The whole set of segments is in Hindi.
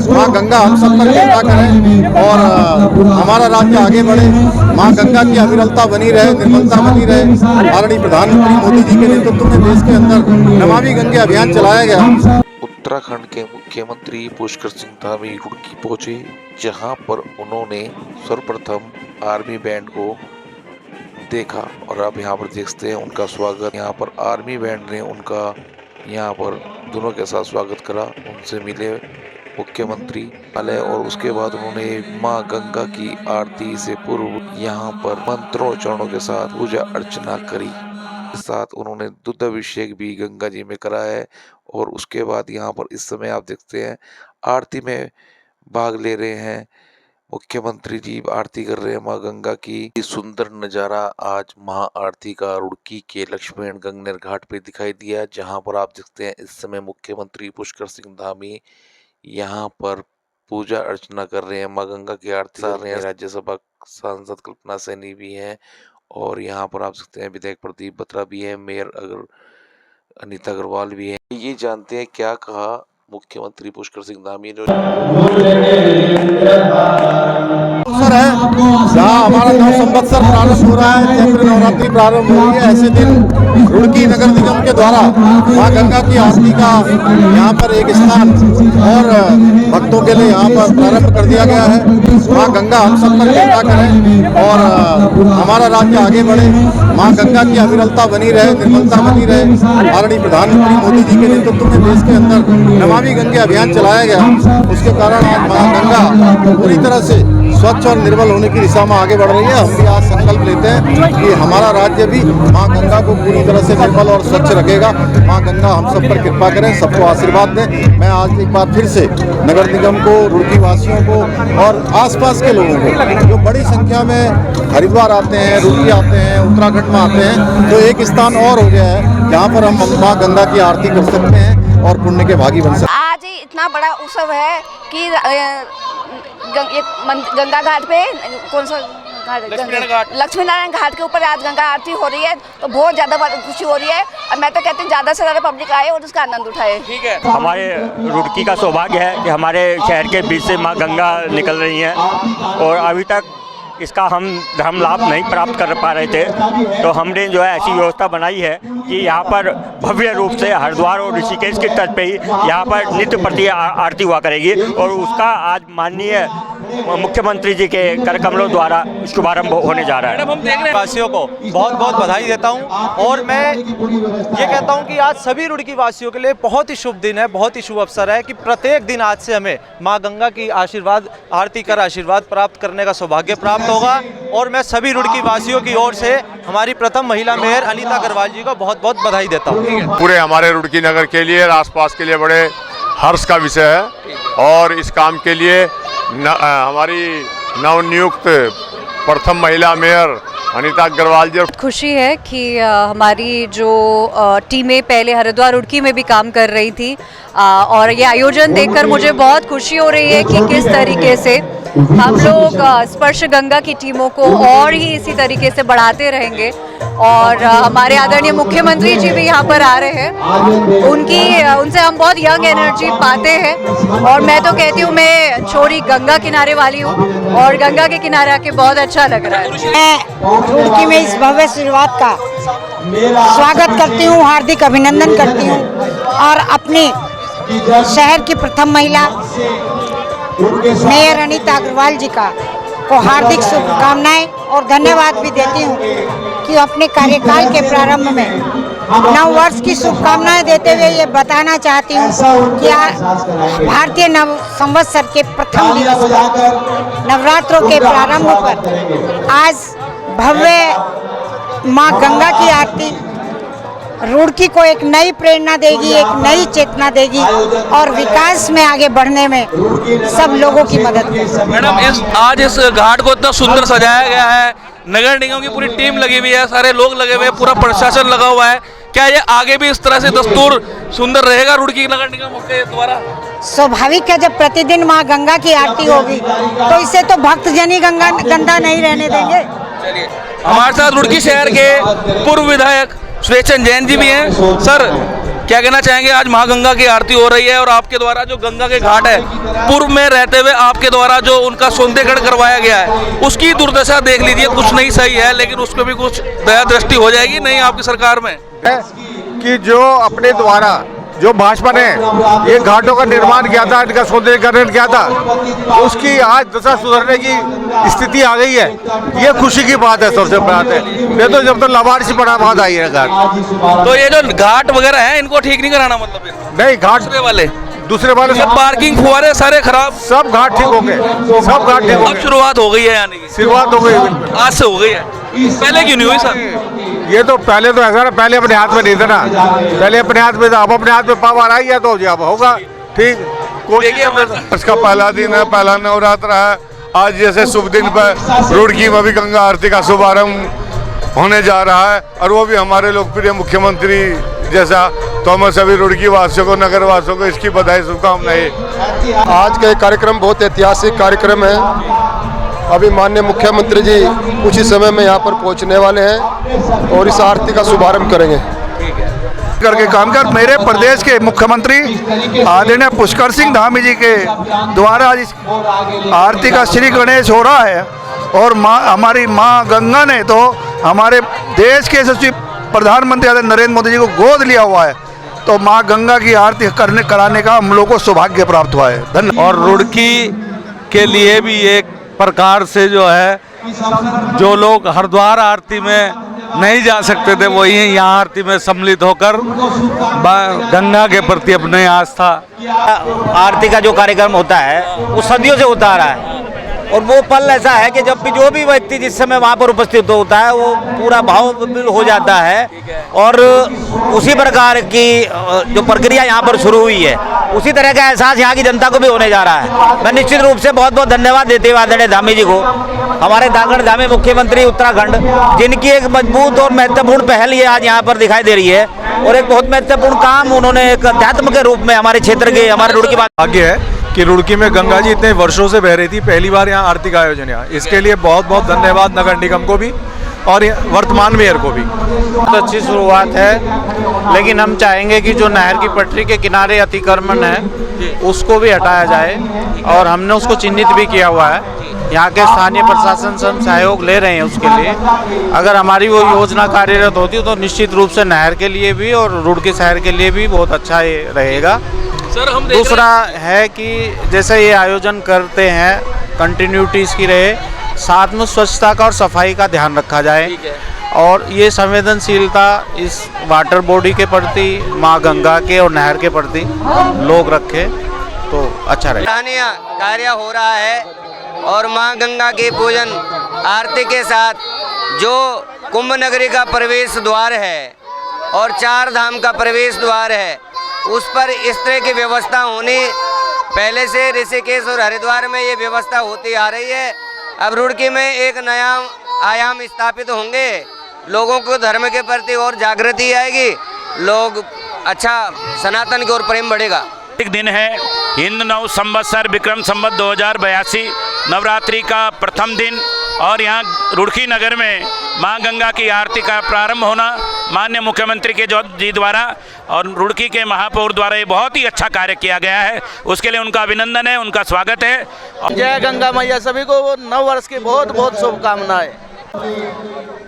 माँ गंगा हम सब पर कृपा करें और हमारा राज्य आगे बढ़े। माँ गंगा की अविरलता बनी रहे, निर्मलता बनी रहे। माननीय प्रधानमंत्री मोदी जी के नेतृत्व में देश के अंदर नमामि गंगे अभियान चलाया गया। उत्तराखंड के मुख्यमंत्री पुष्कर सिंह धामी रुड़की पहुंचे, जहां पर उन्होंने सर्वप्रथम आर्मी बैंड को देखा और अब यहां पर देखते हैं उनका स्वागत। यहां पर आर्मी बैंड ने उनका यहां पर दोनों के साथ स्वागत करा, उनसे मिले मुख्यमंत्री वाले और उसके बाद उन्होंने मां गंगा की आरती से पूर्व यहां पर मंत्रोच्चारणों के साथ पूजा अर्चना करी। साथ उन्होंने दुग्धाभिषेक भी गंगा जी में करा है और उसके बाद यहाँ पर इस समय आप देखते हैं आरती में भाग ले रहे हैं मुख्यमंत्री जी, आरती कर रहे हैं माँ गंगा की। सुंदर नज़ारा आज महा आरती का रुड़की के लक्ष्मण गंगनेर घाट पे दिखाई दिया, जहाँ पर आप देखते हैं इस समय मुख्यमंत्री पुष्कर सिंह धामी यहाँ पर पूजा अर्चना कर रहे हैं, माँ गंगा की आरती कर रहे हैं। राज्यसभा सांसद कल्पना सैनी भी हैं और यहाँ पर आप सकते हैं विधायक प्रदीप बत्रा भी है, मेयर अनीता अग्रवाल भी है। ये जानते हैं क्या कहा मुख्यमंत्री पुष्कर सिंह धामी ने। अवसर है जहाँ हमारा नव संवत्सर प्रारंभ हो रहा है, चैत्र नवरात्रि प्रारंभ हो रही है। ऐसे दिन रुड़की नगर निगम के द्वारा माँ गंगा की आरती का यहाँ पर एक स्थान और भक्तों के लिए यहाँ पर प्रारंभ कर दिया गया है। माँ गंगा हम सब पर कृपा करें और हमारा राज्य आगे बढ़े। माँ गंगा की अविरलता बनी रहे, निर्मलता बनी रहे। माननीय प्रधानमंत्री मोदी जी के नेतृत्व में देश के अंदर नमामि गंगे अभियान चलाया गया। उसके कारण आज माँ गंगा पूरी तरह से स्वच्छ और निर्मल होने की दिशा में आगे बढ़ रही है। हम भी आज संकल्प लेते हैं कि हमारा राज्य भी माँ गंगा को पूरी तरह से निर्मल और स्वच्छ रखेगा। माँ गंगा हम सब पर कृपा करें, सबको आशीर्वाद दें। मैं आज एक बार फिर से नगर निगम को, रुड़की वासियों को और आसपास के लोगों को जो बड़ी संख्या में हरिद्वार आते हैं, रुड़की आते हैं, उत्तराखंड में आते हैं, तो एक स्थान और हो गया है जहाँ पर हम माँ गंगा की आरती कर सकते हैं और पुण्य के भागी बन सकते हैं। आज इतना बड़ा उत्सव है कि गंगा घाट पे कौन सा लक्ष्मी नारायण घाट के ऊपर आज गंगा आरती हो रही है, तो बहुत ज़्यादा खुशी हो रही है। और मैं तो कहती हूँ ज़्यादा से ज़्यादा पब्लिक आए और उसका आनंद उठाए। ठीक है, हमारे रुड़की का सौभाग्य है कि हमारे शहर के बीच से माँ गंगा निकल रही हैं और अभी तक इसका हम धर्म लाभ नहीं प्राप्त कर पा रहे थे, तो हमने जो है ऐसी व्यवस्था बनाई है कि यहाँ पर भव्य रूप से हरिद्वार और ऋषिकेश के तट पे ही यहाँ पर नित्य प्रति आरती हुआ करेगी और उसका आज माननीय मुख्यमंत्री जी के कर कमलों द्वारा शुभारंभ होने जा रहा है। हम देख रहे हैं वासियों को बहुत बहुत बधाई देता हूं और मैं ये कहता हूं कि आज सभी रुड़की वासियों के लिए बहुत ही शुभ दिन है, बहुत ही शुभ अवसर है कि प्रत्येक दिन आज से हमें मां गंगा की आशीर्वाद आरती कर आशीर्वाद प्राप्त करने का सौभाग्य प्राप्त होगा। और मैं सभी रुड़की वासियों की ओर से हमारी प्रथम महिला मेयर अनीता अग्रवाल जी को बहुत बहुत बधाई देता हूँ। पूरे हमारे रुड़की नगर के लिए और आसपास के लिए बड़े हर्ष का विषय है और इस काम के लिए हमारी नवनियुक्त प्रथम महिला मेयर अनीता अग्रवाल जी। खुशी है कि हमारी जो टीमें पहले हरिद्वार रुड़की में भी काम कर रही थी और ये आयोजन देखकर मुझे बहुत खुशी हो रही है कि किस तरीके से हम लोग स्पर्श गंगा की टीमों को और ही इसी तरीके से बढ़ाते रहेंगे। और हमारे आदरणीय मुख्यमंत्री जी भी यहाँ पर आ रहे हैं, उनसे हम बहुत यंग एनर्जी पाते हैं और मैं तो कहती हूँ मैं छोरी गंगा किनारे वाली हूँ और गंगा के किनारे आके बहुत अच्छा लग रहा है। मैं रुड़की में इस भव्य शुरुआत का स्वागत करती हूँ, हार्दिक अभिनंदन करती हूँ और अपने शहर की प्रथम महिला मेयर अनीता अग्रवाल जी को हार्दिक शुभकामनाएं और धन्यवाद भी देती हूँ कि अपने कार्यकाल के प्रारंभ में नव वर्ष की शुभकामनाएं देते हुए ये बताना चाहती हूँ कि भारतीय नव संवत्सर के प्रथम दिवस नवरात्रों के प्रारंभ पर आज भव्य माँ गंगा की आरती रुड़की को एक नई प्रेरणा देगी, एक नई चेतना देगी और विकास में आगे बढ़ने में सब लोगों की मदद करेगी। मैडम आज इस घाट को इतना सुंदर सजाया गया है, नगर निगम की पूरी टीम लगी हुई है, सारे लोग लगे हुए हैं, पूरा प्रशासन लगा हुआ है। क्या ये आगे भी इस तरह से दस्तूर सुंदर रहेगा रुड़की नगर निगम के द्वारा? स्वाभाविक है, जब प्रतिदिन माँ गंगा की आरती होगी तो इसे तो भक्तजन ही गंदा नहीं रहने देंगे। चलिए, हमारे साथ रुड़की शहर के पूर्व विधायक सुरेश चंद जैन जी भी हैं। सर, क्या कहना चाहेंगे? आज महागंगा की आरती हो रही है और आपके द्वारा जो गंगा के घाट है, पूर्व में रहते हुए आपके द्वारा जो उनका सौंदर्यीकरण करवाया गया है, उसकी दुर्दशा देख लीजिए। कुछ नहीं सही है, लेकिन उसको भी कुछ दया दृष्टि हो जाएगी नहीं आपकी सरकार में? कि जो अपने द्वारा जो भाजपा ने ये घाटों का निर्माण किया था, इनका सौंदर्यीकरण किया था, उसकी आज दशा सुधरने की स्थिति आ गई है। ये खुशी की बात है, सबसे बड़ी बात है। नहीं तो जब तक लाभार्थी बड़ा बात आई है घाट। तो ये जो घाट वगैरह है, इनको ठीक नहीं कराना मतलब? नहीं, घाट दूसरे वाले सब पार्किंग फुहारे सारे खराब, सब घाट ठीक हो गए, सब घाट ठीक हो अब गए। शुरुआत हो गई है, यानी कि शुरुआत हो गई, आज से हो गई है। पहले क्यों नहीं हुई सर? ये तो पहले तो ऐसा ना, पहले अपने हाथ में नहीं था ना, पहले अपने हाथ में था, अब अपने हाथ में पावर आई है तो अब होगा ठीक। इसका पहला दिन है, पहला नवरात्र है। आज जैसे शुभ दिन पर रुड़की में भी गंगा आरती का शुभारंभ होने जा रहा है, और वो भी हमारे लोकप्रिय मुख्यमंत्री जैसा। तो हम सभी रुड़की वासियों को, नगर वासियों को इसकी बधाई, शुभकामनाएं। आज का कार्यक्रम बहुत ऐतिहासिक कार्यक्रम है। अभी माननीय मुख्यमंत्री जी कुछ ही समय में यहाँ पर पहुँचने वाले हैं और इस आरती का शुभारंभ करेंगे। करके काम कर मेरे प्रदेश के मुख्यमंत्री आदरणीय पुष्कर सिंह धामी जी के द्वारा आज इस आरती का श्री गणेश हो रहा है, और हमारी माँ गंगा ने तो हमारे देश के यशस्वी प्रधानमंत्री आदरणीय नरेंद्र मोदी जी को गोद लिया हुआ है। तो माँ गंगा की आरती कराने का हम लोगों को सौभाग्य प्राप्त हुआ है। धन्यवाद। और रुड़की के लिए भी एक प्रकार से जो है, जो लोग हरिद्वार आरती में नहीं जा सकते थे, वो यहाँ आरती में सम्मिलित होकर गंगा के प्रति अपने आस्था। आरती का जो कार्यक्रम होता है वो सदियों से होता आ रहा है, और वो पल ऐसा है कि जब भी जो भी व्यक्ति जिस समय वहाँ पर उपस्थित होता है वो पूरा भाव हो जाता है। और उसी प्रकार की जो प्रक्रिया यहाँ पर शुरू हुई है, उसी तरह का एहसास यहाँ की जनता को भी होने जा रहा है। मैं निश्चित रूप से बहुत बहुत धन्यवाद देते हुए आदरणीय धामी जी को, हमारे धागड़ धामी मुख्यमंत्री उत्तराखंड, जिनकी एक मजबूत और महत्वपूर्ण पहल ये आज यहाँ पर दिखाई दे रही है, और एक बहुत महत्वपूर्ण काम उन्होंने एक अध्यात्म के रूप में हमारे क्षेत्र के, हमारे रुड़की भाग्य है कि रुड़की में गंगा जी इतने वर्षों से बह रही थी, पहली बार यहाँ आरती का आयोजन है। इसके लिए बहुत बहुत धन्यवाद नगर निगम को भी और वर्तमान मेयर को भी। बहुत अच्छी शुरुआत है, लेकिन हम चाहेंगे कि जो नहर की पटरी के किनारे अतिक्रमण है उसको भी हटाया जाए, और हमने उसको चिन्हित भी किया हुआ है। यहाँ के स्थानीय प्रशासन से हम सहयोग ले रहे हैं उसके लिए। अगर हमारी वो योजना कार्यरत होती तो निश्चित रूप से नहर के लिए भी और रुड़की शहर के लिए भी बहुत अच्छा ये रहेगा। सर हम दूसरा है कि जैसे ये आयोजन करते हैं, कंटिन्यूटी इसकी रहे, साथ में स्वच्छता का और सफाई का ध्यान रखा जाए, और ये संवेदनशीलता इस वाटर बॉडी के प्रति, माँ गंगा के और नहर के प्रति लोग रखें तो अच्छा रहेगा। कार्य हो रहा है, और माँ गंगा के पूजन आरती के साथ जो कुंभ नगरी का प्रवेश द्वार है और 4 धाम का प्रवेश द्वार है, उस पर इस तरह की व्यवस्था होनी, पहले से ऋषिकेश और हरिद्वार में ये व्यवस्था होती आ रही है। अब रुड़की में एक नया आयाम स्थापित होंगे, लोगों को धर्म के प्रति और जागृति आएगी, लोग अच्छा सनातन की ओर प्रेम बढ़ेगा। एक दिन है, हिंद नव संवत्सर विक्रम संवत 2082 नवरात्रि का प्रथम दिन, और यहाँ रुड़की नगर में माँ गंगा की आरती का प्रारंभ होना माननीय मुख्यमंत्री के जी द्वारा और रुड़की के महापौर द्वारा ये बहुत ही अच्छा कार्य किया गया है। उसके लिए उनका अभिनंदन है, उनका स्वागत है। जय गंगा मैया, सभी को नव वर्ष की बहुत बहुत शुभकामनाएं।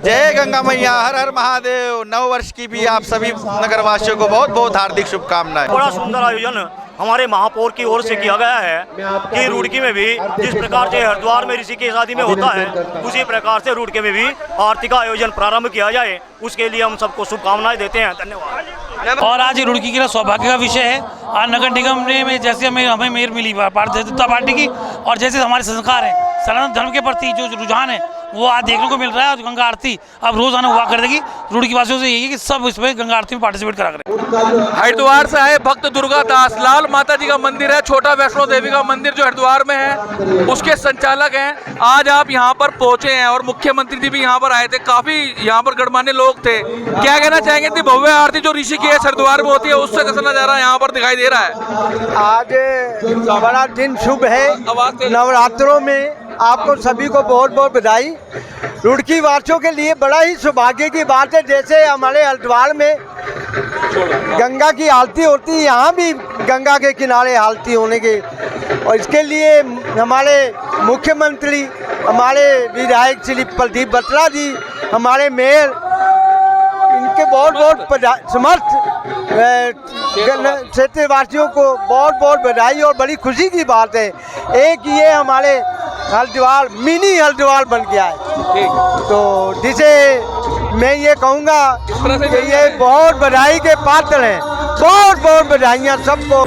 जय गंगा मैया, हर हर महादेव। नव वर्ष की भी आप सभी नगरवासियों को बहुत बहुत हार्दिक शुभकामनाएं। बड़ा सुंदर आयोजन हमारे महापौर की ओर से किया गया है कि रुड़की में भी जिस प्रकार से हरिद्वार में ऋषिकेश आदि में होता है, उसी प्रकार से रुड़की में भी आरती का आयोजन प्रारंभ किया जाए, उसके लिए हम सबको शुभकामनाएं देते हैं। धन्यवाद। और आज रुड़की के लिए सौभाग्य का विषय है। आज नगर निगम ने जैसे हमें मेयर मिली भारतीय जनता पार्टी की, और जैसे हमारे संस्कार हैं सनातन धर्म के प्रति जो रुझान है वो आज देखने को मिल रहा है। और गंगा आरती अब रोजाना हुआ कर देगी। रुड़की वासियों से यही है कि सब इसमें गंगा आरती में पार्टिसिपेट करा करें। हरिद्वार से आए भक्त दुर्गा दास लाल माता जी का मंदिर है, छोटा वैष्णो देवी का मंदिर जो हरिद्वार में है, उसके संचालक हैं। आज आप यहाँ पर पहुंचे हैं और मुख्यमंत्री जी भी यहाँ पर आए थे, काफी यहाँ पर गणमान्य लोग थे। क्या कहना चाहेंगे? इतनी भव्य आरती जो ऋषिकेश हरिद्वार में होती है उससे कैसा नजारा यहाँ पर दिखाई दे रहा है? आज बड़ा दिन शुभ है। नवरात्रों में आपको सभी को बहुत बहुत बधाई। रुड़की वासियों के लिए बड़ा ही सौभाग्य की बात है, जैसे हमारे हरिद्वार में गंगा की आरती होती है, यहाँ भी गंगा के किनारे आरती होने के, और इसके लिए हमारे मुख्यमंत्री, हमारे विधायक श्री प्रदीप बत्रा जी, हमारे मेयर, इनके बहुत बहुत समस्त क्षेत्रवासियों को बहुत बहुत बधाई। और बड़ी खुशी की बात है, एक ये हमारे हरिद्वार मिनी हरिद्वार बन गया है, तो जिसे मैं ये कहूँगा कि ये बहुत बधाई के पात्र हैं। बहुत बहुत बधाइयाँ सबको।